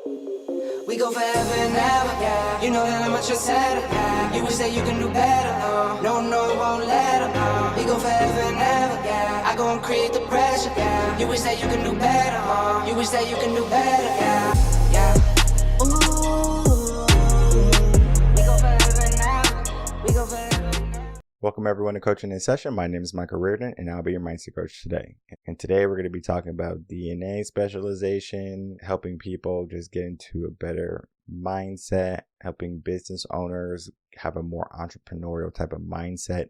We go forever and ever, yeah. You know that I'm much upset, yeah. You wish that you can do better, no, no, won't let her, We go forever and ever, yeah. I go and create the pressure, yeah. You wish that you can do better, You wish that you can do better, yeah, yeah. Ooh. We go forever and ever. We go forever and ever. Welcome everyone to Coaching in Session. My name is Michael Rearden and I'll be your mindset coach today. And today we're going to be talking about DNA specialization, helping people just get into a better mindset, helping business owners have a more entrepreneurial type of mindset.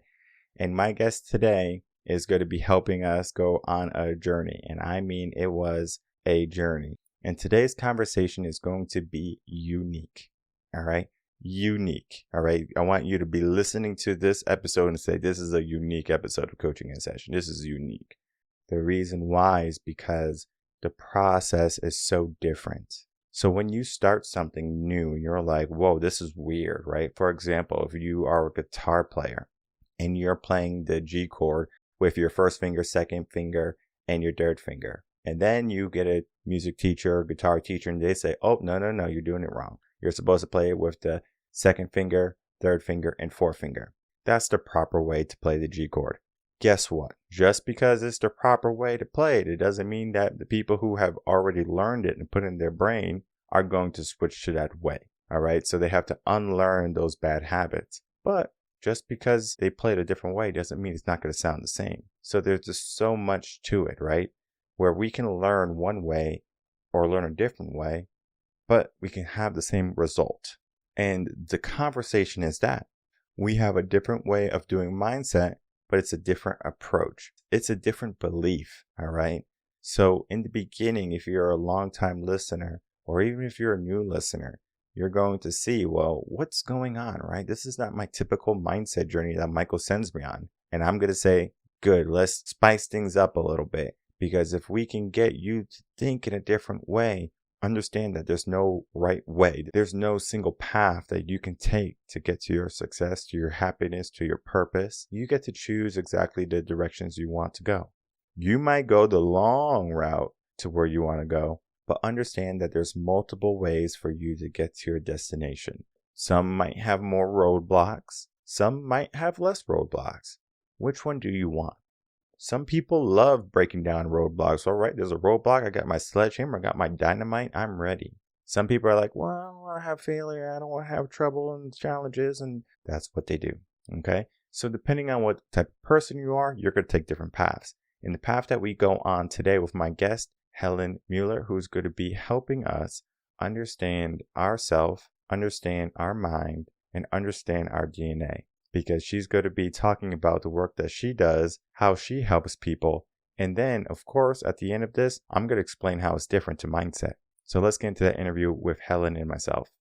And my guest today is going to be helping us go on a journey. And I mean, it was a journey. And today's conversation is going to be unique. All right. Unique. All right. I want you to be listening to this episode and say, this is a unique episode of Coaching in Session. This is unique. The reason why is because the process is so different. So when you start something new, you're like, whoa, this is weird, right? For example, if you are a guitar player and you're playing the G chord with your first finger, second finger, and your third finger, and then you get a music teacher, guitar teacher, and they say, oh, no, you're doing it wrong. You're supposed to play it with the second finger, third finger, and fourth finger. That's the proper way to play the G chord. Guess what? Just because it's the proper way to play it doesn't mean that the people who have already learned it and put it in their brain are going to switch to that way. All right. So they have to unlearn those bad habits. But just because they play it a different way doesn't mean it's not going to sound the same. So there's just so much to it, right? Where we can learn one way or learn a different way, but we can have the same result. And the conversation is that we have a different way of doing mindset, but it's a different approach. It's a different belief. All right. So in the beginning, if you're a long-time listener, or even if you're a new listener, you're going to see, well, what's going on, right? This is not my typical mindset journey that Michael sends me on. And I'm going to say, good, let's spice things up a little bit. Because if we can get you to think in a different way, understand that there's no right way. There's no single path that you can take to get to your success, to your happiness, to your purpose. You get to choose exactly the directions you want to go. You might go the long route to where you want to go, but understand that there's multiple ways for you to get to your destination. Some might have more roadblocks. Some might have less roadblocks. Which one do you want? Some people love breaking down roadblocks. All right, there's a roadblock. I got my sledgehammer. I got my dynamite. I'm ready. Some people are like, well, I don't want to have failure. I don't want to have trouble and challenges. And that's what they do. Okay. So depending on what type of person you are, you're going to take different paths. In the path that we go on today with my guest, Helen Muller, who's going to be helping us understand ourselves, understand our mind, and understand our DNA. Because she's going to be talking about the work that she does, how she helps people. And then, of course, at the end of this, I'm going to explain how it's different to mindset. So let's get into that interview with Helen and myself.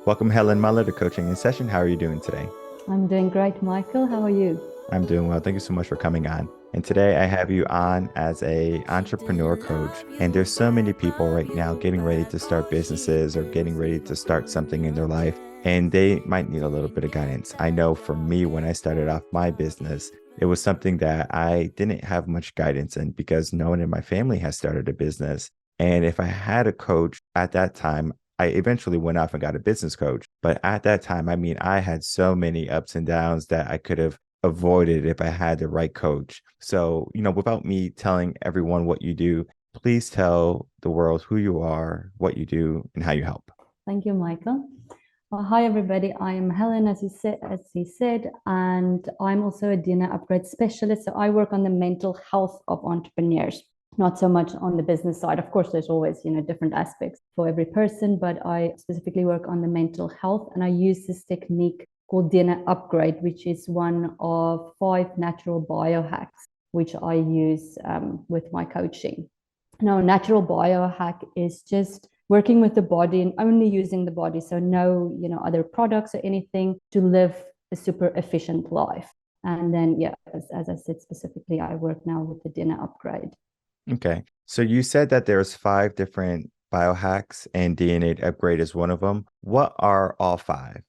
Welcome, Helen Muller, to Coaching in Session. How are you doing today? I'm doing great, Michael. How are you? I'm doing well. Thank you so much for coming on. And today I have you on as an entrepreneur coach. And there's so many people right now getting ready to start businesses or getting ready to start something in their life. And they might need a little bit of guidance. I know for me, when I started off my business, it was something that I didn't have much guidance in because no one in my family has started a business. And if I had a coach at that time, I eventually went off and got a business coach. But at that time, I mean, I had so many ups and downs that I could have avoided if I had the right coach. So, without me telling everyone what you do, please tell the world who you are, what you do, and how you help. Thank you, Michael. Well, hi, everybody. I am Helen, as he said, and I'm also a DNA upgrade specialist. So I work on the mental health of entrepreneurs, not so much on the business side. Of course, there's always, different aspects for every person, but I specifically work on the mental health, and I use this technique called DNA Upgrade, which is one of 5 natural biohacks, which I use with my coaching. Now, natural biohack is just working with the body and only using the body. So no, other products or anything to live a super efficient life. And then, as I said, specifically, I work now with the DNA Upgrade. Okay. So you said that there's 5 different biohacks and DNA Upgrade is one of them. What are all 5?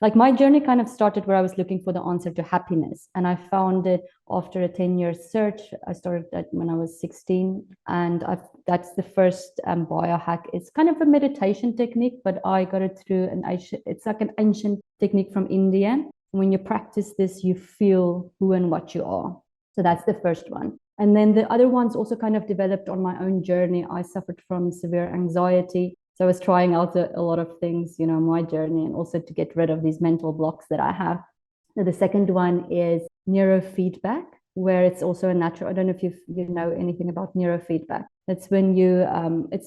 Like my journey kind of started where I was looking for the answer to happiness. And I found it after a 10-year search. I started that when I was 16. And that's the first biohack. It's kind of a meditation technique, but I got it through it's like an ancient technique from India. When you practice this, you feel who and what you are. So that's the first one. And then the other ones also kind of developed on my own journey. I suffered from severe anxiety. So I was trying out a lot of things, my journey, and also to get rid of these mental blocks that I have. Now, the second one is neurofeedback, where it's also a natural. I don't know if you know anything about neurofeedback. That's when you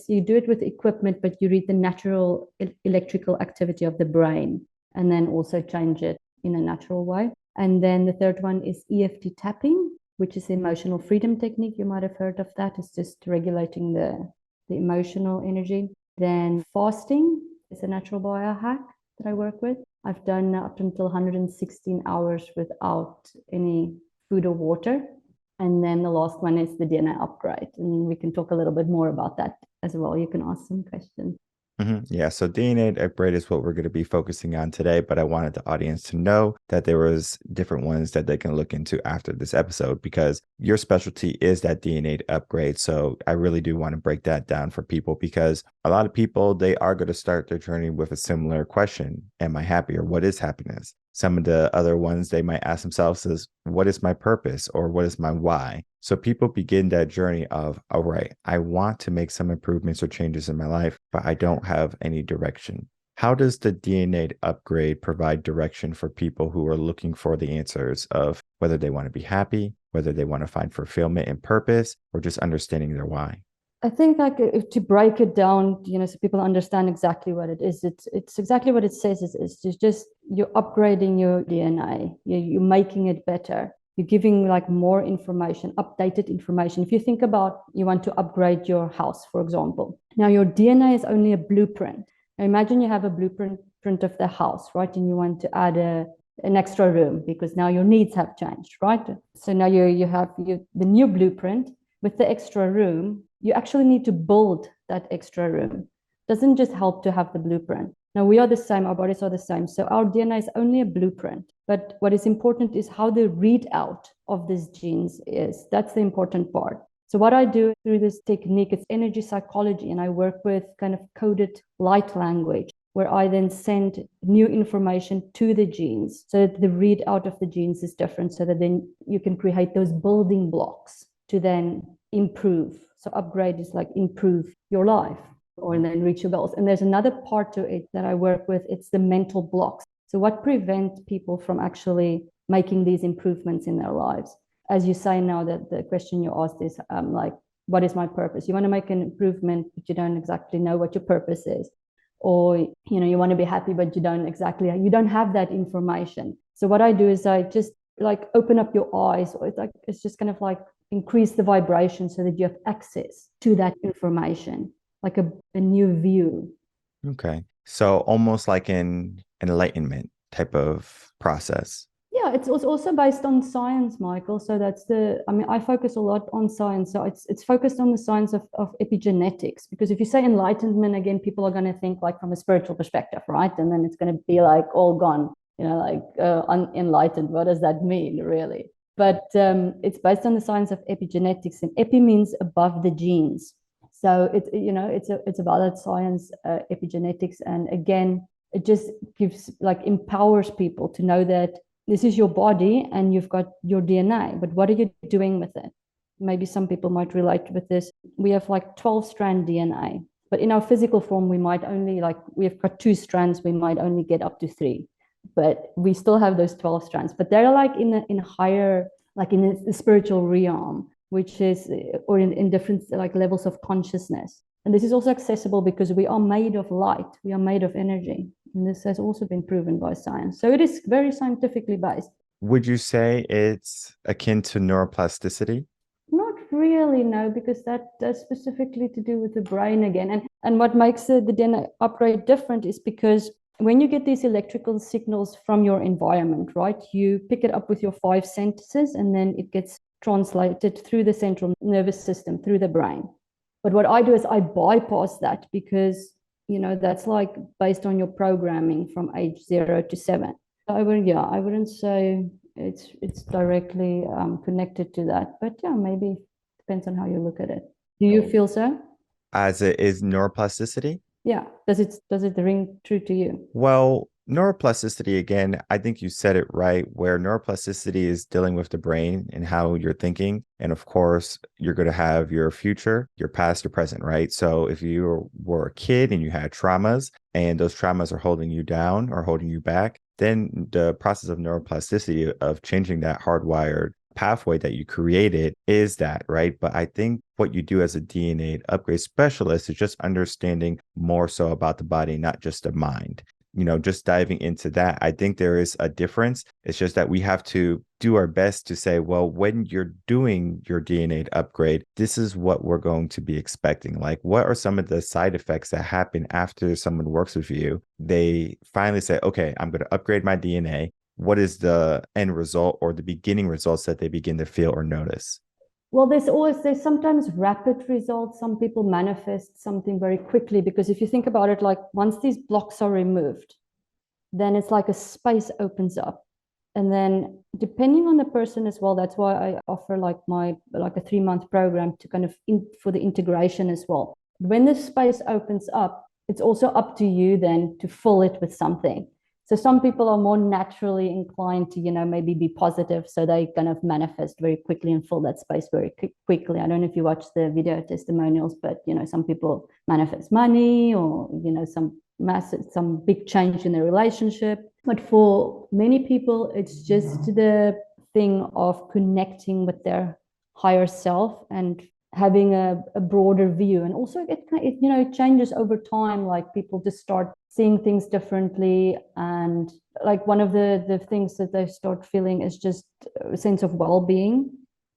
do it with equipment, but you read the natural electrical activity of the brain, and then also change it in a natural way. And then the third one is EFT tapping, which is the emotional freedom technique. You might have heard of that. It's just regulating the emotional energy. Then fasting is a natural biohack that I work with. I've done up until 116 hours without any food or water. And then the last one is the DNA upgrade. And we can talk a little bit more about that as well. You can ask some questions. Yeah, so DNA upgrade is what we're going to be focusing on today, but I wanted the audience to know that there was different ones that they can look into after this episode, because your specialty is that DNA upgrade. So I really do want to break that down for people, because a lot of people, they are going to start their journey with a similar question. Am I happy? Or what is happiness? Some of the other ones they might ask themselves is, what is my purpose? Or what is my why? So people begin that journey of, all right, I want to make some improvements or changes in my life, but I don't have any direction. How does the DNA upgrade provide direction for people who are looking for the answers of whether they want to be happy, whether they want to find fulfillment and purpose, or just understanding their why? I think to break it down, so people understand exactly what it is. It's exactly what it says. It's just you're upgrading your DNA. You're making it better. You're giving like more information, updated information. If you think about, you want to upgrade your house, for example. Now your DNA is only a blueprint. Now imagine you have a blueprint of the house, right? And you want to add an extra room because now your needs have changed, right? So now you have the new blueprint with the extra room. You actually need to build that extra room. It doesn't just help to have the blueprint. Now we are the same, our bodies are the same. So our DNA is only a blueprint. But what is important is how the readout of these genes is. That's the important part. So what I do through this technique, it's energy psychology, and I work with kind of coded light language, where I then send new information to the genes so that the readout of the genes is different, so that then you can create those building blocks to then improve. So upgrade is like improve your life or then reach your goals. And there's another part to it that I work with. It's the mental blocks. So what prevents people from actually making these improvements in their lives? As you say now, that the question you asked is like, what is my purpose? You want to make an improvement, but you don't exactly know what your purpose is. Or, you want to be happy, but you don't have that information. So what I do is I just like open up your eyes, or it's just kind of like increase the vibration so that you have access to that information, like a new view. Okay. So almost like an enlightenment type of process. Yeah, it's also based on science, Michael. So I focus a lot on science. So it's focused on the science of epigenetics, because if you say enlightenment, again, people are going to think like from a spiritual perspective, right? And then it's going to be like all gone, unenlightened. What does that mean, really? But it's based on the science of epigenetics, and epi means above the genes. So it's about that science, epigenetics, and again, it just empowers people to know that this is your body and you've got your DNA, but what are you doing with it? Maybe some people might relate with this. We have like 12-strand DNA, but in our physical form, we might only we've got 2 strands, we might only get up to 3, but we still have those 12 strands. But they're like in higher, like in the spiritual realm, which is, or in different like levels of consciousness. And this is also accessible because we are made of light, we are made of energy. And this has also been proven by science. So it is very scientifically based. Would you say it's akin to neuroplasticity? Not really, no, because that's specifically to do with the brain again. And what makes the DNA upgrade different is because when you get these electrical signals from your environment, right, you pick it up with your 5 senses, and then it gets translated through the central nervous system, through the brain. But what I do is I bypass that, because that's like based on your programming from age 0 to 7. I wouldn't say it's directly connected to that, but yeah, maybe depends on how you look at it. Do you feel so? As it is neuroplasticity? Yeah. Does it ring true to you? Well, neuroplasticity, again, I think you said it right, where neuroplasticity is dealing with the brain and how you're thinking. And of course, you're going to have your future, your past, your present, right? So if you were a kid and you had traumas and those traumas are holding you down or holding you back, then the process of neuroplasticity of changing that hardwired pathway that you created is that, right? But I think what you do as a DNA upgrade specialist is just understanding more so about the body, not just the mind. Just diving into that, I think there is a difference. It's just that we have to do our best to say, well, when you're doing your DNA upgrade, this is what we're going to be expecting. Like, what are some of the side effects that happen after someone works with you? They finally say, okay, I'm going to upgrade my DNA. What is the end result or the beginning results that they begin to feel or notice? Well, there's sometimes rapid results. Some people manifest something very quickly because if you think about it, like once these blocks are removed, then it's like a space opens up. And then depending on the person as well, that's why I offer like a 3-month program to kind of for the integration as well. When the space opens up, it's also up to you then to fill it with something. So some people are more naturally inclined to, maybe be positive. So they kind of manifest very quickly and fill that space very quickly. I don't know if you watch the video testimonials, but, some people manifest money or, some big change in their relationship. But for many people, it's just the thing of connecting with their higher self and having a broader view. And also it changes over time. Like people just start seeing things differently. And like one of the things that they start feeling is just a sense of well-being,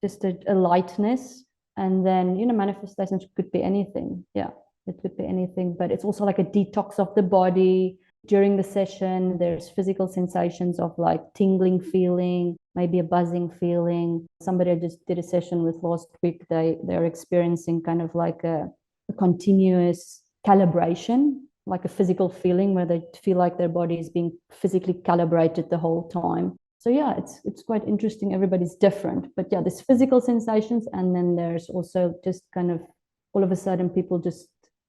just a lightness. And then, manifestations could be anything. Yeah, it could be anything, but it's also like a detox of the body. During the session, there's physical sensations of like tingling feeling, maybe a buzzing feeling. Somebody I just did a session with last week, they're experiencing kind of like a continuous calibration, like a physical feeling where they feel like their body is being physically calibrated the whole time. So yeah, it's quite interesting. Everybody's different, but yeah, there's physical sensations, and then there's also just kind of all of a sudden people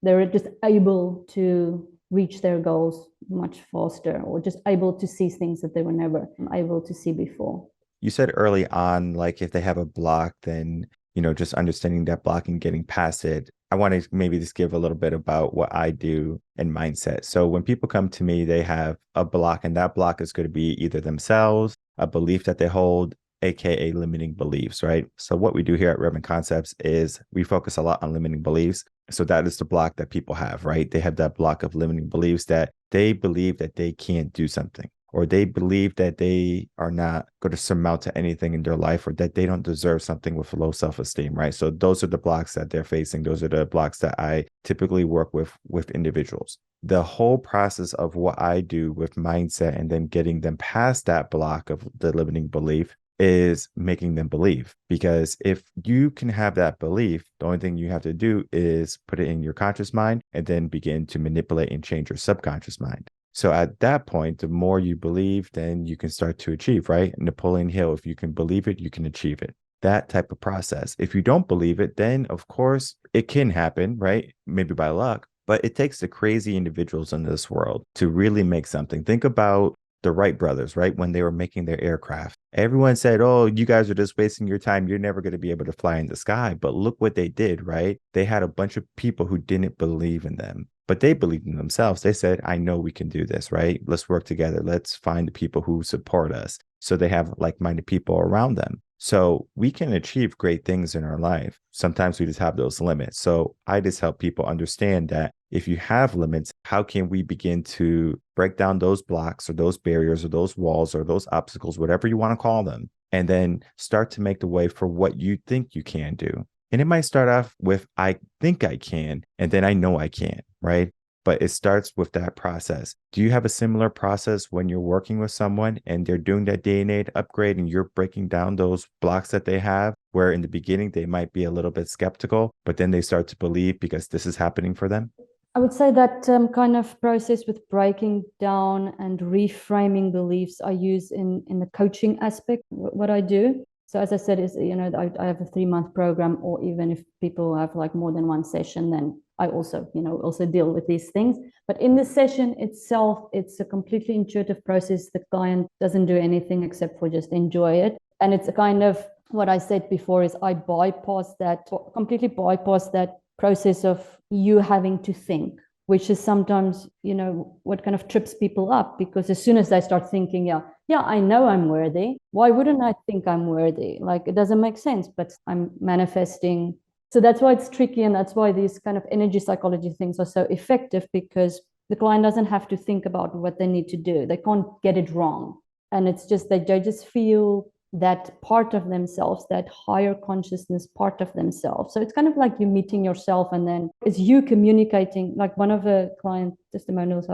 they're just able to reach their goals much faster, or just able to see things that they were never able to see before. You said early on, like if they have a block, then, just understanding that block and getting past it. I want to maybe just give a little bit about what I do in mindset. So when people come to me, they have a block, and that block is going to be either themselves, a belief that they hold, AKA limiting beliefs, right? So what we do here at Reven Concepts is we focus a lot on limiting beliefs. So that is the block that people have, right? They have that block of limiting beliefs that they believe that they can't do something, or they believe that they are not going to surmount to anything in their life, or that they don't deserve something with low self-esteem, right? So those are the blocks that they're facing. Those are the blocks that I typically work with individuals. The whole process of what I do with mindset and then getting them past that block of the limiting belief is making them believe. Because if you can have that belief, the only thing you have to do is put it in your conscious mind and then begin to manipulate and change your subconscious mind. So at that point, the more you believe, then you can start to achieve, right? Napoleon Hill, if you can believe it, you can achieve it. That type of process. If you don't believe it, then of course it can happen, right? Maybe by luck, but it takes the crazy individuals in this world to really make something. Think about the Wright brothers, right? When they were making their aircraft, everyone said, oh, you guys are just wasting your time. You're never going to be able to fly in the sky. But look what they did, right? They had a bunch of people who didn't believe in them, but they believed in themselves. They said, I know we can do this, right? Let's work together. Let's find the people who support us. So they have like-minded people around them. So we can achieve great things in our life. Sometimes we just have those limits. So I just help people understand that if you have limits, how can we begin to break down those blocks or those barriers or those walls or those obstacles, whatever you want to call them, and then start to make the way for what you think you can do. And it might start off with, I think I can, and then I know I can, right? But it starts with that process. Do you have a similar process when you're working with someone and they're doing that DNA upgrade and you're breaking down those blocks that they have, where in the beginning they might be a little bit skeptical, but then they start to believe because this is happening for them? I would say that kind of process with breaking down and reframing beliefs I use in the coaching aspect, what I do. So as I said, is, I have a 3-month program, or even if people have like more than one session, then I also, also deal with these things. But in the session itself, it's a completely intuitive process. The client doesn't do anything except for just enjoy it. And it's a kind of, what I said before is I completely bypass that process of you having to think, which is sometimes, what kind of trips people up, because as soon as they start thinking, yeah, I know I'm worthy. Why wouldn't I think I'm worthy? Like, it doesn't make sense, but I'm manifesting. So that's why it's tricky. And that's why these kind of energy psychology things are so effective, because the client doesn't have to think about what they need to do. They can't get it wrong. And it's just that they just feel that part of themselves, that higher consciousness part of themselves. So it's kind of like you meeting yourself, and then it's you communicating. Like one of the client testimonials,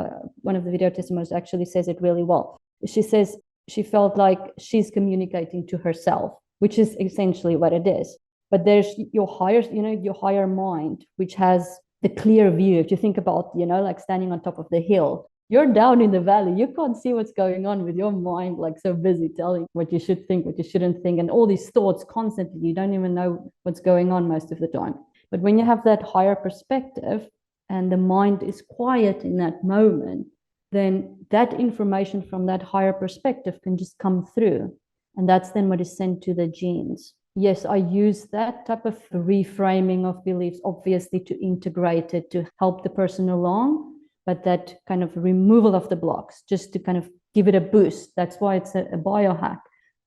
one of the video testimonials actually says it really well. She says she felt like she's communicating to herself, which is essentially what it is. But there's your higher mind, which has the clear view. If you think about, like standing on top of the hill, you're down in the valley. You can't see what's going on with your mind, like so busy telling what you should think, what you shouldn't think, and all these thoughts constantly. You don't even know what's going on most of the time. But when you have that higher perspective and the mind is quiet in that moment, then that information from that higher perspective can just come through. And that's then what is sent to the genes. Yes, I use that type of reframing of beliefs, obviously, to integrate it, to help the person along, but that kind of removal of the blocks, just to kind of give it a boost. That's why it's a biohack.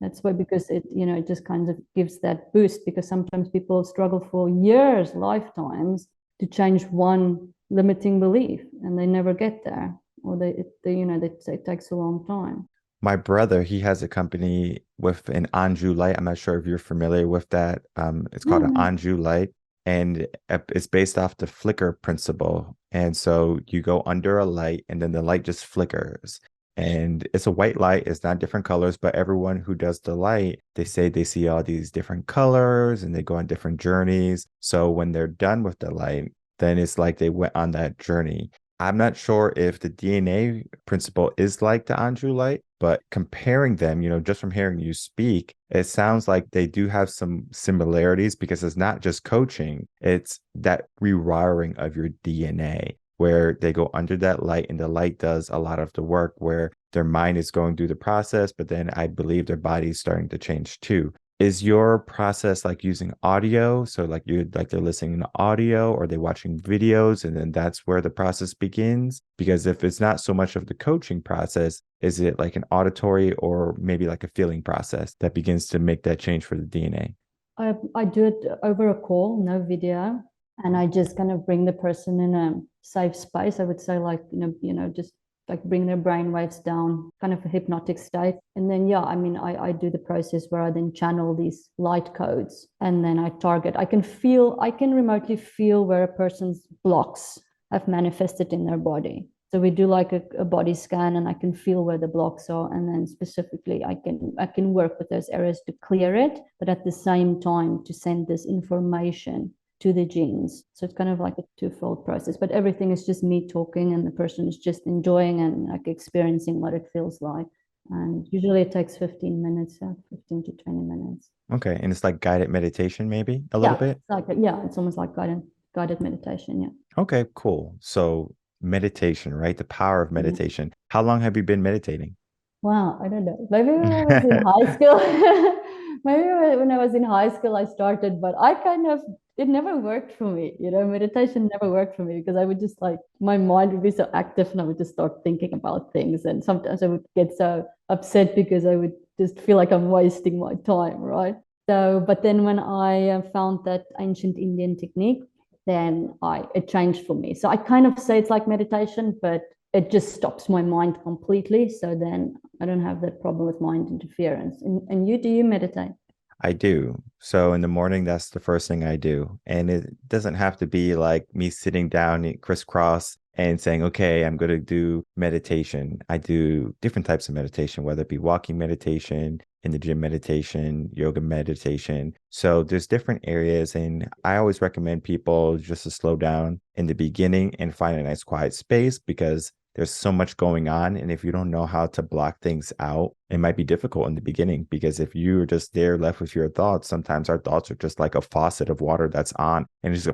That's why, because it, it just kind of gives that boost, because sometimes people struggle for years, lifetimes, to change one limiting belief, and they never get there, or it takes a long time. My brother, he has a company with an Anju light. I'm not sure if you're familiar with that. It's called an Anju light, and it's based off the flicker principle. And so you go under a light, and then the light just flickers. And it's a white light. It's not different colors, but everyone who does the light, they say they see all these different colors and they go on different journeys. So when they're done with the light, then it's like they went on that journey. I'm not sure if the DNA principle is like the Anju light, but comparing them, just from hearing you speak, it sounds like they do have some similarities, because it's not just coaching, it's that rewiring of your DNA, where they go under that light and the light does a lot of the work, where their mind is going through the process, but then I believe their body is starting to change too. Is your process like using audio? So like they're listening to audio, or they watching videos, and then that's where the process begins? Because if it's not so much of the coaching process, is it like an auditory or maybe like a feeling process that begins to make that change for the DNA? I do it over a call, no video, and I just kind of bring the person in a safe space. I would say, like, just like bring their brain waves down, kind of a hypnotic state. And then, I do the process where I then channel these light codes, and then I target. I can remotely feel where a person's blocks have manifested in their body. So we do like a body scan, and I can feel where the blocks are, and then specifically I can work with those areas to clear it, but at the same time to send this information to the genes. So it's kind of like a twofold process, but everything is just me talking, and the person is just enjoying and like experiencing what it feels like. And usually it takes 15 minutes, 15 to 20 minutes. Okay. And it's like guided meditation, maybe a little bit? It's almost like guided meditation. Yeah. Okay, cool. So meditation, right? The power of meditation. How long have you been meditating? Wow, I don't know. Maybe when I was in high school, maybe when I was in high school, I started, but it never worked for me. Meditation never worked for me, because I would just like, my mind would be so active, and I would just start thinking about things. And sometimes I would get so upset because I would just feel like I'm wasting my time, right? So, but then when I found that ancient Indian technique, then it changed for me. So I kind of say it's like meditation, but it just stops my mind completely. So then I don't have that problem with mind interference. And do you meditate? I do. So in the morning, that's the first thing I do. And it doesn't have to be like me sitting down crisscross and saying, okay, I'm going to do meditation. I do different types of meditation, whether it be walking meditation, in the gym meditation, yoga meditation. So there's different areas. And I always recommend people just to slow down in the beginning and find a nice quiet space because there's so much going on. And if you don't know how to block things out, it might be difficult in the beginning because if you're just there left with your thoughts, sometimes our thoughts are just like a faucet of water that's on and it's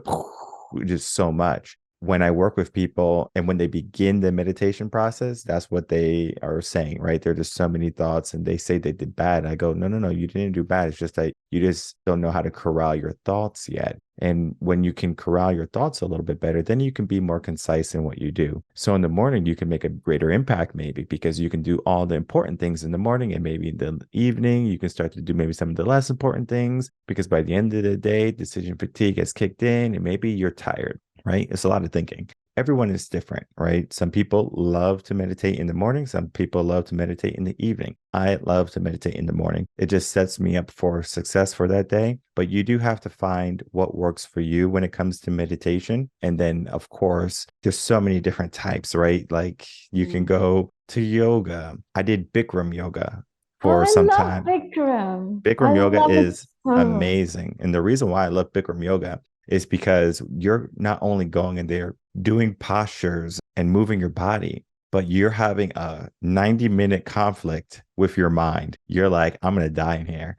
just so much. When I work with people and when they begin the meditation process, that's what they are saying, right? There are just so many thoughts and they say they did bad. I go, no, no, no, you didn't do bad. It's just that you just don't know how to corral your thoughts yet. And when you can corral your thoughts a little bit better, then you can be more concise in what you do. So in the morning, you can make a greater impact maybe because you can do all the important things in the morning and maybe in the evening, you can start to do maybe some of the less important things because by the end of the day, decision fatigue has kicked in and maybe you're tired. Right? It's a lot of thinking. Everyone is different, right? Some people love to meditate in the morning. Some people love to meditate in the evening. I love to meditate in the morning. It just sets me up for success for that day. But you do have to find what works for you when it comes to meditation. And then, of course, there's so many different types, right? Like you can go to yoga. I did Bikram yoga for I some love time. Bikram. I Bikram yoga love it is so much. amazing. And the reason why I love Bikram yoga is because you're not only going in there doing postures and moving your body, but you're having a 90-minute conflict with your mind. You're like, I'm going to die in here.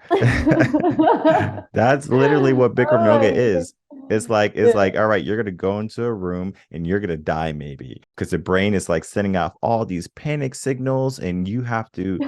That's literally what Bikram yoga Oh, is. It's yeah. like, all right, you're gonna go into a room and you're gonna die maybe because the brain is like sending off all these panic signals, and you have to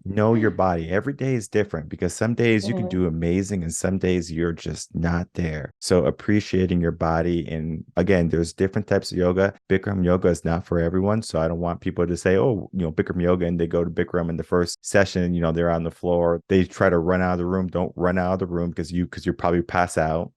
know your body. Every day is different because some days you can Yeah. do amazing and some days you're just not there. So appreciating your body. And again, there's different types of yoga. Bikram yoga is not for everyone. So I don't want people to say, oh, Bikram yoga, and they go to Bikram in the first session, they're on the floor. They try to run out of the room. Don't run out of the room because you'll probably pass out.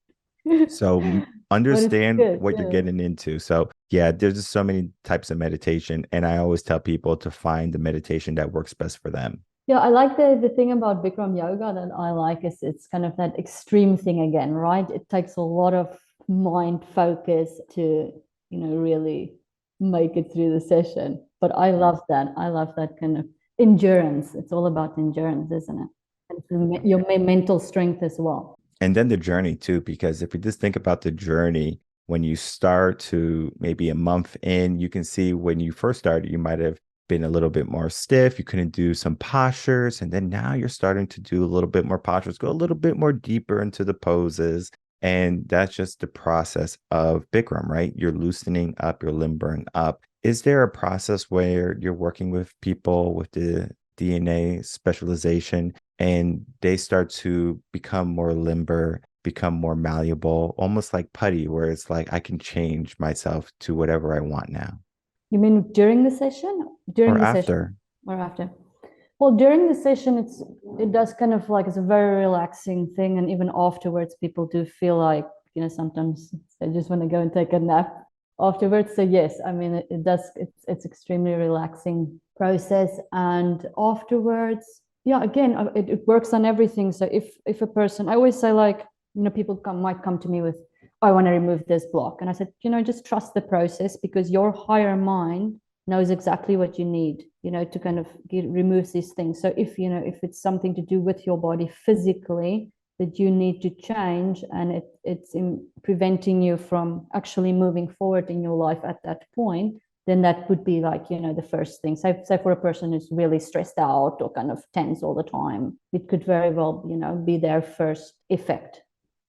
So But it's understand good, what you're yeah. getting into. So yeah, there's just so many types of meditation. And I always tell people to find the meditation that works best for them. Yeah, I like the thing about Bikram yoga that I like is it's kind of that extreme thing again, right? It takes a lot of mind focus to, really make it through the session. But I love that. I love that kind of endurance. It's all about endurance, isn't it? And your mental strength as well. And then the journey too, because if we just think about the journey, when you start to maybe a month in, you can see when you first started, you might have been a little bit more stiff. You couldn't do some postures. And then now you're starting to do a little bit more postures, go a little bit more deeper into the poses. And that's just the process of Bikram, right? You're loosening up, you're limbering up. Is there a process where you're working with people with the DNA specialization and they start to become more limber, become more malleable, almost like putty, where it's like I can change myself to whatever I want now? You mean during the session? Or During the session after? or after? Well, during the session, it does kind of like it's a very relaxing thing, and even afterwards, people do feel like sometimes they just want to go and take a nap afterwards. So yes, I mean it does. It's extremely relaxing process, and afterwards, yeah, again, it works on everything. So if a person, I always say like people might come to me with, I want to remove this block, and I said just trust the process because your higher mind knows exactly what you need, to kind of remove these things. So if it's something to do with your body physically that you need to change and it's preventing you from actually moving forward in your life at that point, then that would be like, the first thing. Say for a person who's really stressed out or kind of tense all the time, it could very well, be their first effect.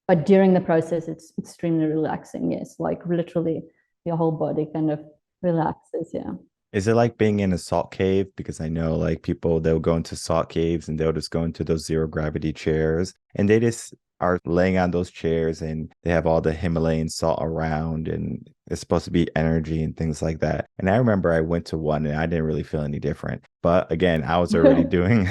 But during the process, it's extremely relaxing. Yes, like literally your whole body kind of relaxes. Yeah. Is it like being in a salt cave? Because I know like people, they'll go into salt caves and they'll just go into those zero gravity chairs and they just are laying on those chairs and they have all the Himalayan salt around and it's supposed to be energy and things like that. And I remember I went to one and I didn't really feel any different. But again, I was already doing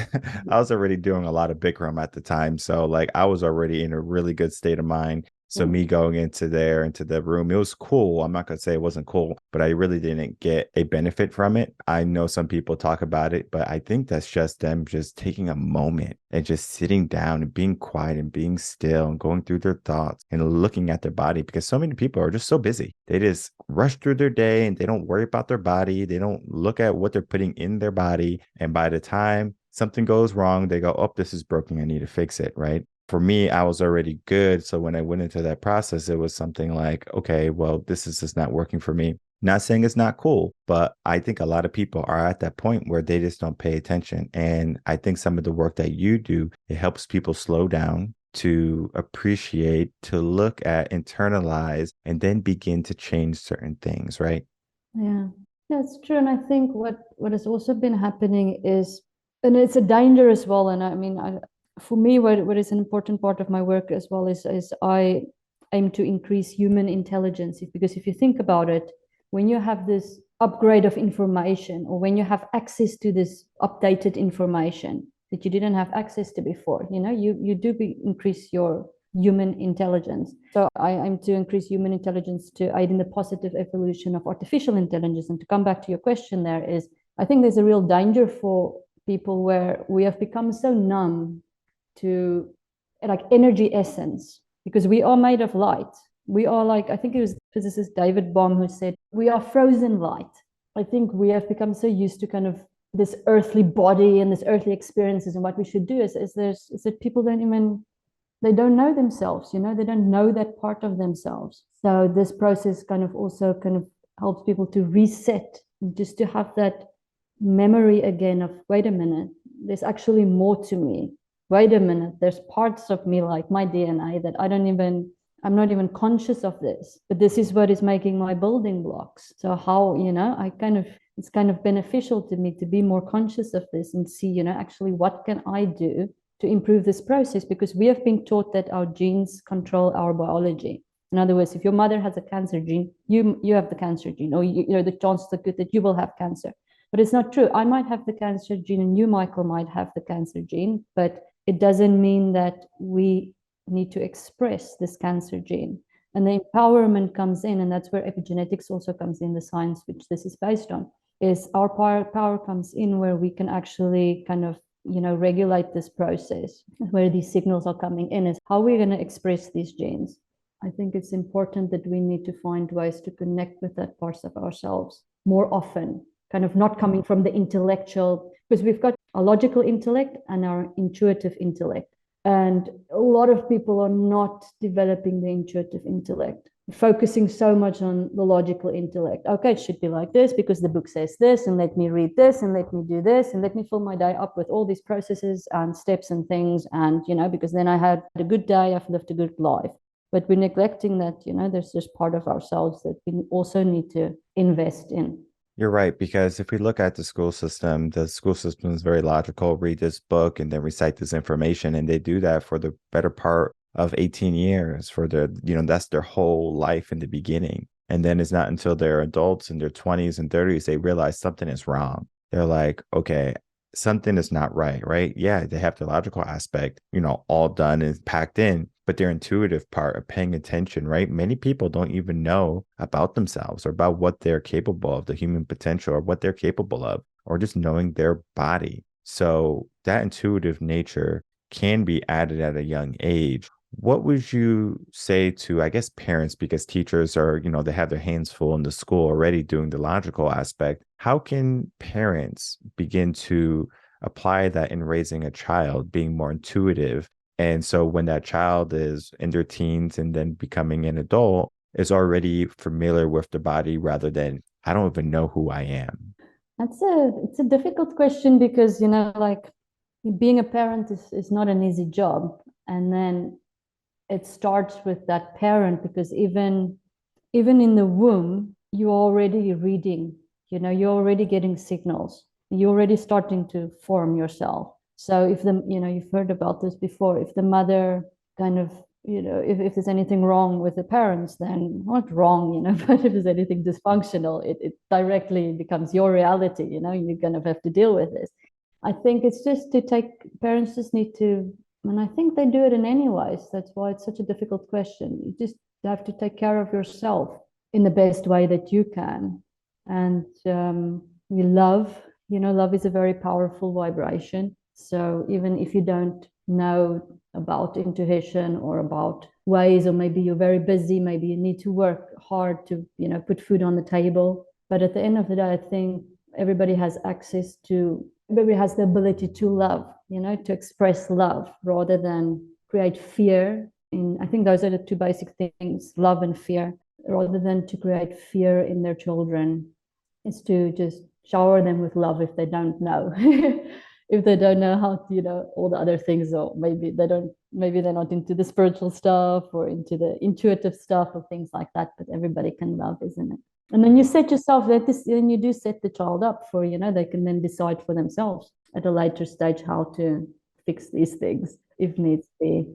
I was already doing a lot of Bikram at the time. So like I was already in a really good state of mind. So me going into the room, it was cool. I'm not going to say it wasn't cool, but I really didn't get a benefit from it. I know some people talk about it, but I think that's just them just taking a moment and just sitting down and being quiet and being still and going through their thoughts and looking at their body, because so many people are just so busy. They just rush through their day and they don't worry about their body. They don't look at what they're putting in their body. And by the time something goes wrong, they go, oh, this is broken. I need to fix it, right? For me, I was already good. So when I went into that process, it was something like, okay, well, this is just not working for me. Not saying it's not cool, but I think a lot of people are at that point where they just don't pay attention. And I think some of the work that you do, it helps people slow down, to appreciate, to look at, internalize, and then begin to change certain things, right? Yeah, that's true. And I think what has also been happening is, and it's a danger as well. And I mean, for me, what is an important part of my work as well is I aim to increase human intelligence. Because if you think about it, when you have this upgrade of information, or when you have access to this updated information that you didn't have access to before, you do increase your human intelligence. So I aim to increase human intelligence to aid in the positive evolution of artificial intelligence. And to come back to your question, there is, I think there's a real danger for people where we have become so numb to like energy essence, because we are made of light. We are like, I think it was physicist David Bohm who said, we are frozen light. I think we have become so used to kind of this earthly body and this earthly experiences, and what we should do is that people they don't know themselves, they don't know that part of themselves. So this process kind of also kind of helps people to reset, just to have that memory again of, wait a minute, there's actually more to me. Wait a minute, there's parts of me, like my DNA, that I'm not even conscious of this, but this is what is making my building blocks. So how, it's kind of beneficial to me to be more conscious of this and see, actually, what can I do to improve this process? Because we have been taught that our genes control our biology. In other words, if your mother has a cancer gene, you have the cancer gene, or the chances are good that you will have cancer. But it's not true. I might have the cancer gene and you, Michael, might have the cancer gene, but it doesn't mean that we need to express this cancer gene. And the empowerment comes in, and that's where epigenetics also comes in, the science which this is based on, is our power comes in, where we can actually kind of regulate this process, where these signals are coming in, is how we're going to express these genes. I think it's important that we need to find ways to connect with that parts of ourselves more often, kind of not coming from the intellectual, because we've got our logical intellect and our intuitive intellect. And a lot of people are not developing the intuitive intellect, focusing so much on the logical intellect. Okay, it should be like this because the book says this, and let me read this, and let me do this, and let me fill my day up with all these processes and steps and things. And, because then I had a good day, I've lived a good life. But we're neglecting that, there's this part of ourselves that we also need to invest in. You're right, because if we look at the school system is very logical. Read this book and then recite this information. And they do that for the better part of 18 years for that's their whole life in the beginning. And then it's not until they're adults in their 20s and 30s, they realize something is wrong. They're like, okay, something is not right, right? Yeah, they have the logical aspect, all done and packed in, but their intuitive part of paying attention, right? Many people don't even know about themselves or about what they're capable of, the human potential, or what they're capable of, or just knowing their body. So that intuitive nature can be added at a young age. What would you say to, I guess, parents, because teachers are, they have their hands full in the school already doing the logical aspect. How can parents begin to apply that in raising a child, being more intuitive? And so when that child is in their teens and then becoming an adult, is already familiar with the body rather than, I don't even know who I am. It's a difficult question, because, like, being a parent is not an easy job. And then it starts with that parent, because even in the womb, you're already reading, you're already getting signals. You're already starting to form yourself. So if you've heard about this before, if the mother kind of, if there's anything wrong with the parents, then not wrong, but if there's anything dysfunctional, it directly becomes your reality, you're going to have to deal with this. I think it's just parents just need to And I think they do it in any ways. That's why it's such a difficult question. You just have to take care of yourself in the best way that you can. And you love, love is a very powerful vibration. So even if you don't know about intuition or about ways, or maybe you're very busy, maybe you need to work hard to, put food on the table. But at the end of the day, I think everybody has the ability to love, to express love rather than create fear. I think those are the two basic things, love and fear, rather than to create fear in their children. Is to just shower them with love if they don't know. If they don't know how to, all the other things, or maybe they're not into the spiritual stuff or into the intuitive stuff or things like that, but everybody can love, isn't it? And then you set yourself then you do set the child up for, they can then decide for themselves at a later stage how to fix these things if needs be.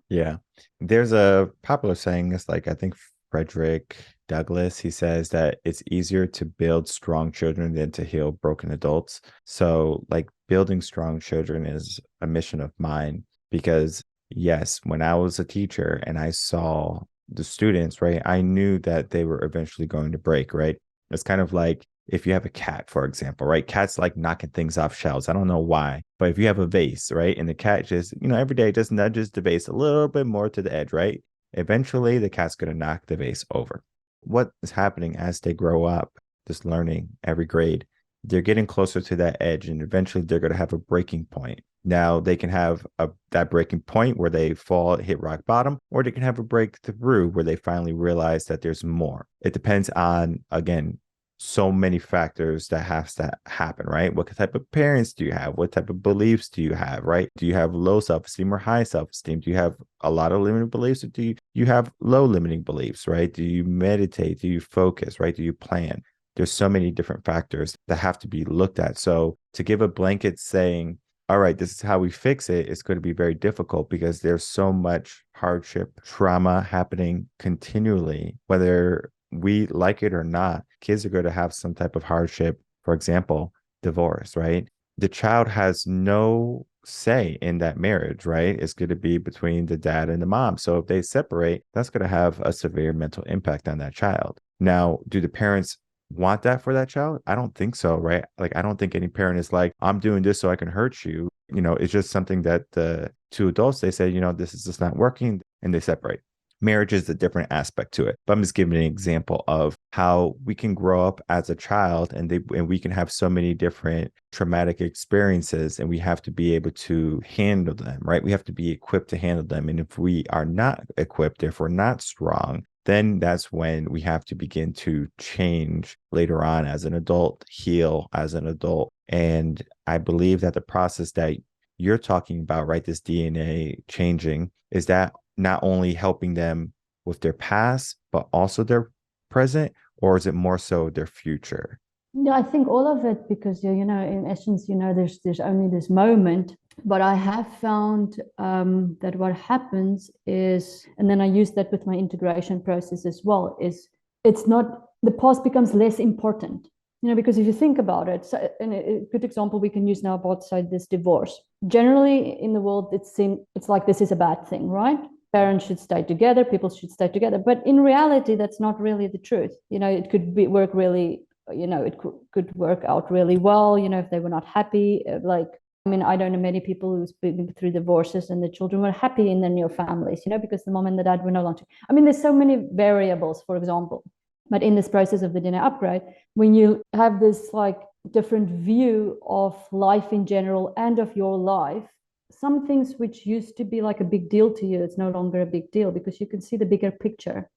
Yeah. There's a popular saying, it's like, I think Frederick Douglass, he says that it's easier to build strong children than to heal broken adults. So, like, building strong children is a mission of mine because, yes, when I was a teacher and I saw the students, right, I knew that they were eventually going to break, right? It's kind of like if you have a cat, for example, right? Cats like knocking things off shelves. I don't know why, but if you have a vase, right, and the cat just, every day just nudges the vase a little bit more to the edge, right? Eventually, the cat's going to knock the vase over. What is happening as they grow up, just learning every grade, they're getting closer to that edge, and eventually they're going to have a breaking point. Now they can have that breaking point where they fall, hit rock bottom, or they can have a breakthrough where they finally realize that there's more. It depends on, again, so many factors that has to happen, right? What type of parents do you have? What type of beliefs do you have, right? Do you have low self-esteem or high self-esteem? Do you have a lot of limiting beliefs, or do you have low limiting beliefs, right? Do you meditate? Do you focus, right? Do you plan? There's so many different factors that have to be looked at. So to give a blanket saying, all right, this is how we fix it, it's going to be very difficult because there's so much hardship, trauma happening continually, whether we like it or not. Kids are going to have some type of hardship. For example, divorce, right? The child has no say in that marriage, right? It's going to be between the dad and the mom. So if they separate, that's going to have a severe mental impact on that child. Now, do the parents want that for that child? I don't think so, right? Like, I don't think any parent is like, I'm doing this so I can hurt you. It's just something that the two adults, they say, this is just not working, and they separate. Marriage is a different aspect to it. But I'm just giving an example of how we can grow up as a child, and we can have so many different traumatic experiences, and we have to be able to handle them, right? We have to be equipped to handle them. And if we are not equipped, if we're not strong, then that's when we have to begin to change later on as an adult, heal as an adult. And I believe that the process that you're talking about, right, this DNA changing, is that not only helping them with their past, but also their present, or is it more so their future? Yeah, I think all of it, because in essence, there's only this moment. But I have found that what happens is, and then I use that with my integration process as well, is it's not, the past becomes less important. Because if you think about it, so, and a good example we can use now about, say, this divorce. Generally in the world, it's like this is a bad thing, right? Parents should stay together, people should stay together. But in reality, that's not really the truth. It could work really, it could work out really well, if they were not happy. I don't know many people who's been through divorces and the children were happy in their new families, because the mom and the dad were no longer. There's so many variables, for example. But in this process of the DNA upgrade, when you have this like different view of life in general and of your life, some things which used to be like a big deal to you, it's no longer a big deal because you can see the bigger picture.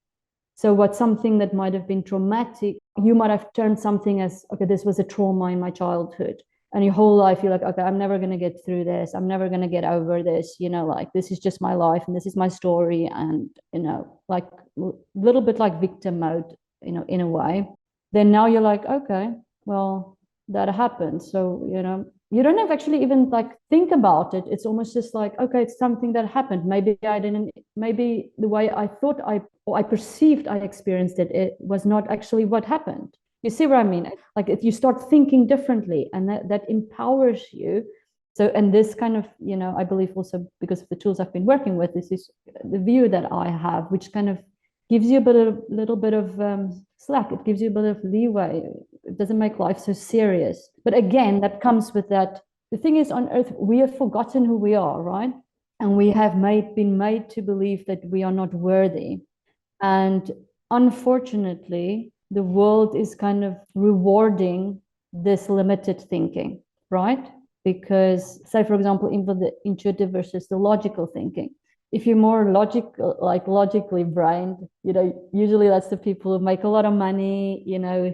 So what's something that might have been traumatic, you might have turned something as, okay, this was a trauma in my childhood. And your whole life, you're like, okay, I'm never going to get through this. I'm never going to get over this. This is just my life and this is my story. And, like a little bit like victim mode, in a way. Then now you're like, okay, well, that happened. So, you don't have to actually even like think about it. It's almost just like, okay, it's something that happened. Maybe the way I thought I perceived I experienced it was not actually what happened. You see what I mean? Like you start thinking differently, and that empowers you So, and this kind of, I believe also because of the tools I've been working with, this is the view that I have, which kind of gives you little bit of slack. It gives you a bit of leeway. It doesn't make life so serious. But again, that comes with that. The thing is, on earth, we have forgotten who we are, right? And we have been made to believe that we are not worthy. And unfortunately, the world is kind of rewarding this limited thinking, right? Because, say, for example, in the intuitive versus the logical thinking, if you're more logical, like logically brained, usually that's the people who make a lot of money,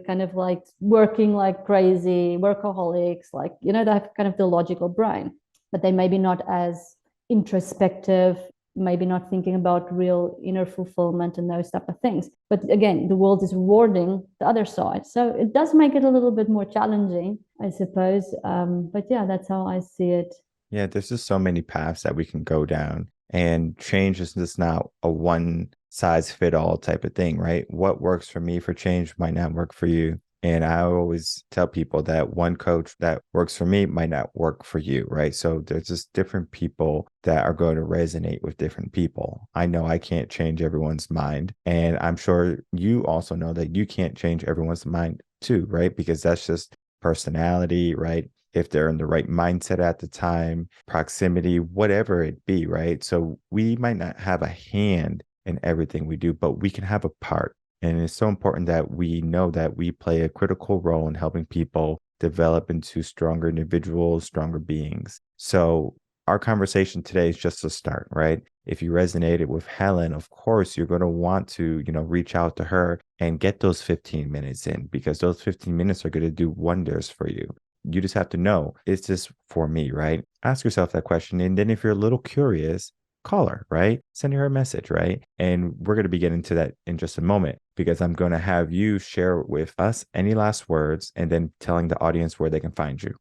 kind of like working like crazy, workaholics, like, they have kind of the logical brain, but they maybe not as introspective, maybe not thinking about real inner fulfillment and those type of things. But again, the world is rewarding the other side. So it does make it a little bit more challenging, I suppose. But yeah, that's how I see it. Yeah, there's just so many paths that we can go down. And change is just not a one size fit all type of thing, right? What works for me for change might not work for you. And I always tell people that one coach that works for me might not work for you, right? So there's just different people that are going to resonate with different people. I know I can't change everyone's mind. And I'm sure you also know that you can't change everyone's mind too, right? Because that's just personality, right? If they're in the right mindset at the time, proximity, whatever it be, right? So we might not have a hand in everything we do, but we can have a part. And it's so important that we know that we play a critical role in helping people develop into stronger individuals, stronger beings. So our conversation today is just a start, right? If you resonated with Helen, of course, you're going to want to, reach out to her and get those 15 minutes in, because those 15 minutes are going to do wonders for you. You just have to know, is this for me, right? Ask yourself that question. And then if you're a little curious, call her, right? Send her a message, right? And we're going to be getting to that in just a moment, because I'm going to have you share with us any last words and then telling the audience where they can find you.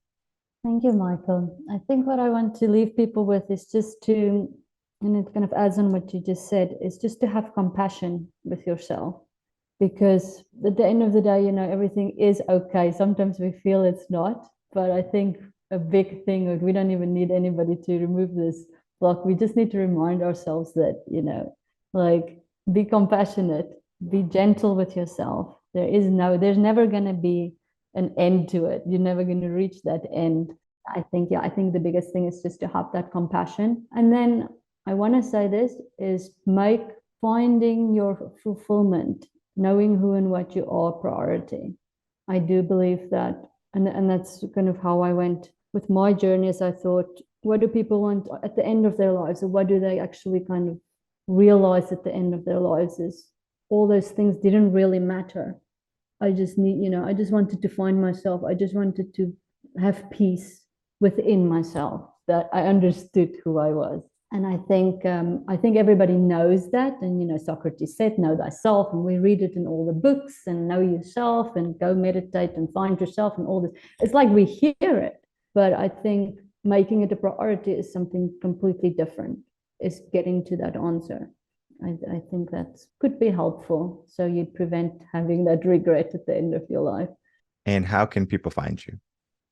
Thank you, Michael. I think what I want to leave people with is just to, and it kind of adds on what you just said, is just to have compassion with yourself. Because at the end of the day, everything is okay. Sometimes we feel it's not, but I think a big thing, we don't even need anybody to remove this block. We just need to remind ourselves that, like, be compassionate, be gentle with yourself. There's never going to be an end to it. You're never going to reach that end. I think the biggest thing is just to have that compassion. And then I want to say this is make finding your fulfillment, knowing who and what you are, priority. I do believe that. And that's kind of how I went with my journey, as I thought, what do people want at the end of their lives? Or what do they actually kind of realize at the end of their lives is all those things didn't really matter. I just I just wanted to find myself. I just wanted to have peace within myself, that I understood who I was. And I think everybody knows that. And Socrates said, "Know thyself," and we read it in all the books. And know yourself, and go meditate and find yourself, and all this. It's like we hear it, but I think making it a priority is something completely different. Is getting to that answer. I think that could be helpful, so you'd prevent having that regret at the end of your life. And how can people find you?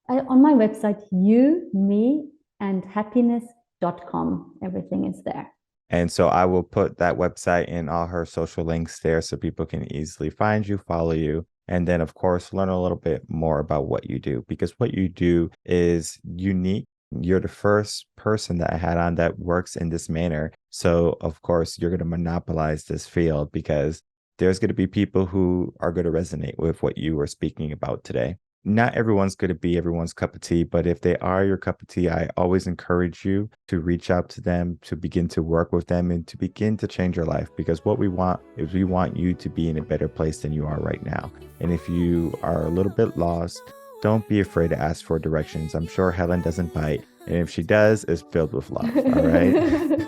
On my website, you, me, and happiness.com. Everything is there. And so I will put that website and all her social links there so people can easily find you, follow you, and then, of course, learn a little bit more about what you do, because what you do is unique. You're the first person that I had on that works in this manner. So, of course, you're going to monopolize this field, because there's going to be people who are going to resonate with what you were speaking about today. Not everyone's going to be everyone's cup of tea, but if they are your cup of tea, I always encourage you to reach out to them, to begin to work with them, and to begin to change your life. Because what we want is we want you to be in a better place than you are right now. And if you are a little bit lost, don't be afraid to ask for directions. I'm sure Helen doesn't bite. And if she does, it's filled with love. All right.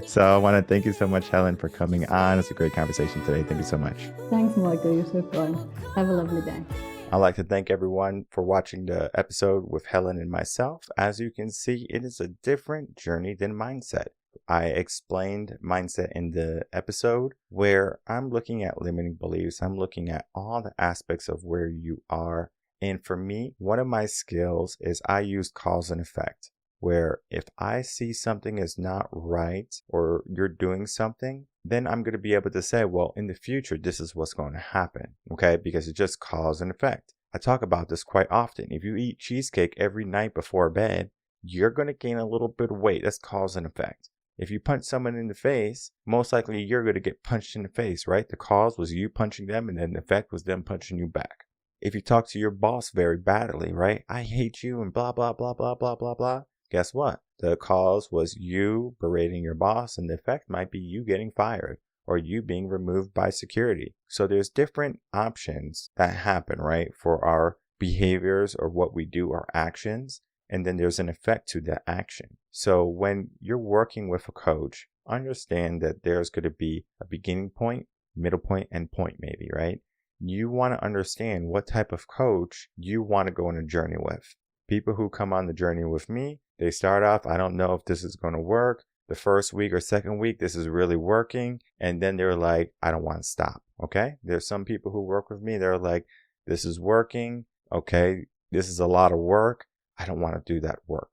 So I want to thank you so much, Helen, for coming on. It's a great conversation today. Thank you so much. Thanks, Michael. You're so fun. Have a lovely day. I'd like to thank everyone for watching the episode with Helen and myself. As you can see, it is a different journey than mindset. I explained mindset in the episode, where I'm looking at limiting beliefs. I'm looking at all the aspects of where you are. And for me, one of my skills is I use cause and effect. where if I see something is not right or you're doing something, then I'm going to be able to say, well, in the future, this is what's going to happen, okay? Because it just cause and effect. I talk about this quite often. If you eat cheesecake every night before bed, you're going to gain a little bit of weight. That's cause and effect. If you punch someone in the face, most likely you're going to get punched in the face, right? The cause was you punching them, and then the effect was them punching you back. If you talk to your boss very badly, right? I hate you and blah, blah, blah, blah, blah, blah, blah. Guess what? The cause was you berating your boss, and the effect might be you getting fired or you being removed by security. So there's different options that happen, right? For our behaviors or what we do, our actions. And then there's an effect to that action. So when you're working with a coach, understand that there's going to be a beginning point, middle point, end point maybe, right? You want to understand what type of coach you want to go on a journey with. People who come on the journey with me, they start off, I don't know if this is going to work. The first week or second week, this is really working. And then they're like, I don't want to stop. Okay. There's some people who work with me. They're like, this is working. Okay. This is a lot of work. I don't want to do that work.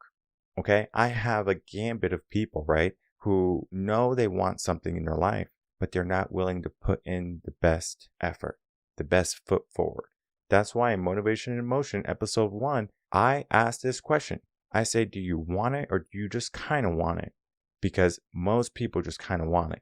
Okay. I have a gambit of people, right, who know they want something in their life, but they're not willing to put in the best effort, the best foot forward. That's why in Motivation and Emotion, episode 1, I asked this question. I say, do you want it or do you just kind of want it? Because most people just kind of want it.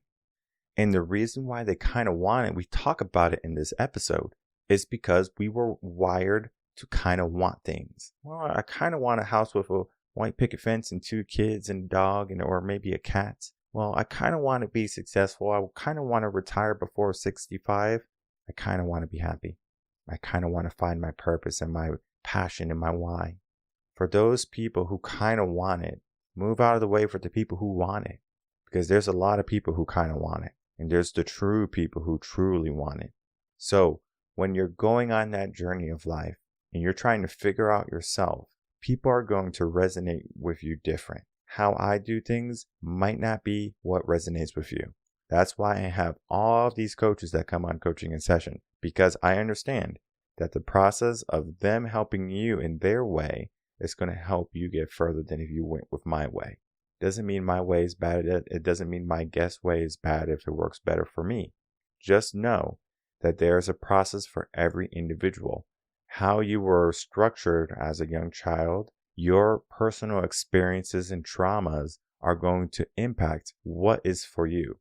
And the reason why they kind of want it, we talk about it in this episode, is because we were wired to kind of want things. Well, I kind of want a house with a white picket fence and 2 kids and a dog or maybe a cat. Well, I kind of want to be successful. I kind of want to retire before 65. I kind of want to be happy. I kind of want to find my purpose and my passion and my why. For those people who kind of want it, move out of the way for the people who want it. Because there's a lot of people who kind of want it. And there's the true people who truly want it. So when you're going on that journey of life and you're trying to figure out yourself, people are going to resonate with you different. How I do things might not be what resonates with you. That's why I have all of these coaches that come on coaching in session, because I understand that the process of them helping you in their way is going to help you get further than if you went with my way. Doesn't mean my way is bad. It doesn't mean my guest way is bad if it works better for me. Just know that there's a process for every individual. How you were structured as a young child, your personal experiences and traumas are going to impact what is for you.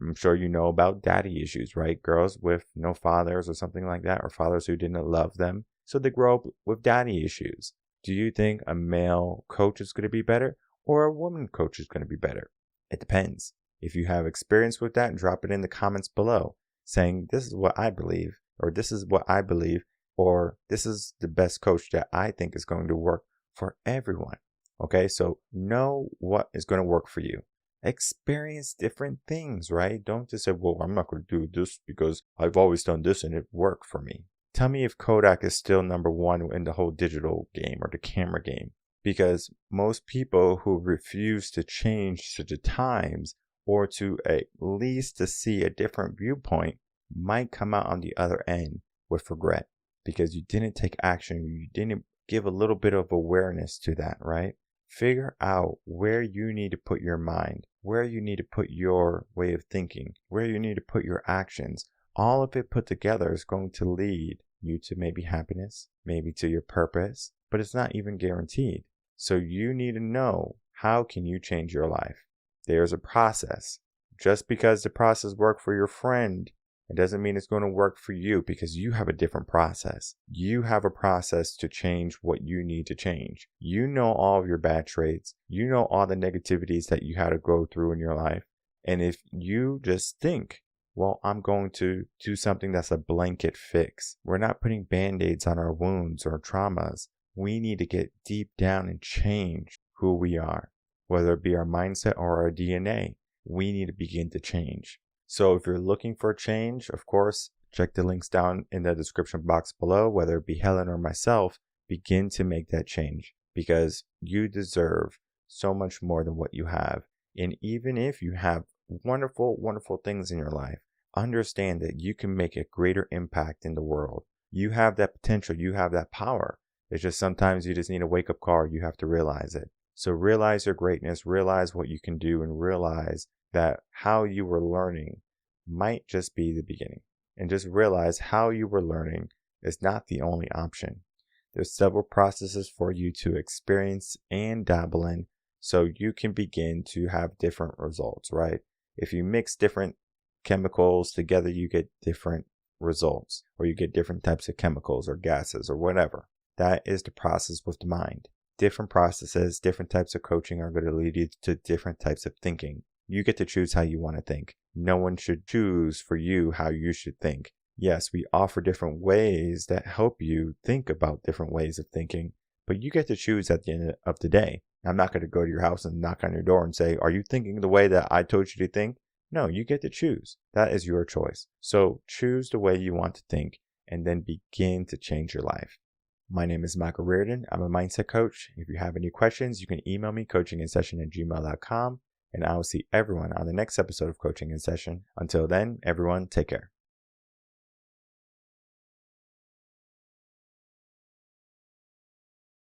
I'm sure you know about daddy issues, right? Girls with no fathers or something like that, or fathers who didn't love them. So they grow up with daddy issues. Do you think a male coach is going to be better or a woman coach is going to be better? It depends. If you have experience with that, drop it in the comments below saying this is what I believe, or this is what I believe, or this is the best coach that I think is going to work for everyone. Okay, so know what is going to work for you. Experience different things, right? Don't just say, well, I'm not going to do this because I've always done this and it worked for me. Tell me if Kodak is still number 1 in the whole digital game or the camera game. Because most people who refuse to change to the times or to at least to see a different viewpoint might come out on the other end with regret. Because you didn't take action, you didn't give a little bit of awareness to that, right? Figure out where you need to put your mind, where you need to put your way of thinking, where you need to put your actions. All of it put together is going to lead you to maybe happiness, maybe to your purpose, but it's not even guaranteed. So you need to know, how can you change your life? There's a process. Just because the process worked for your friend, it doesn't mean it's going to work for you, because you have a different process. You have a process to change what you need to change. You know all of your bad traits. You know all the negativities that you had to go through in your life. And if you just think, well, I'm going to do something that's a blanket fix. We're not putting band-aids on our wounds or traumas. We need to get deep down and change who we are, whether it be our mindset or our DNA. We need to begin to change. So if you're looking for change, of course, check the links down in the description box below, whether it be Helen or myself. Begin to make that change, because you deserve so much more than what you have. And even if you have wonderful, wonderful things in your life, understand that you can make a greater impact in the world. You have that potential. You have that power. It's just sometimes you just need a wake-up call. You have to realize it. So realize your greatness, realize what you can do, and realize that how you were learning might just be the beginning. And just realize how you were learning is not the only option. There's several processes for you to experience and dabble in so you can begin to have different results, right? If you mix different chemicals together, you get different results, or you get different types of chemicals or gases or whatever. That is the process with the mind. Different processes, different types of coaching are going to lead you to different types of thinking. You get to choose how you want to think. No one should choose for you how you should think. Yes, we offer different ways that help you think about different ways of thinking, but you get to choose at the end of the day. I'm not going to go to your house and knock on your door and say, are you thinking the way that I told you to think? No, you get to choose. That is your choice. So choose the way you want to think and then begin to change your life. My name is Michael Rearden. I'm a mindset coach. If you have any questions, you can email me coachinginsession@gmail.com, and I will see everyone on the next episode of Coaching in Session. Until then, everyone, take care.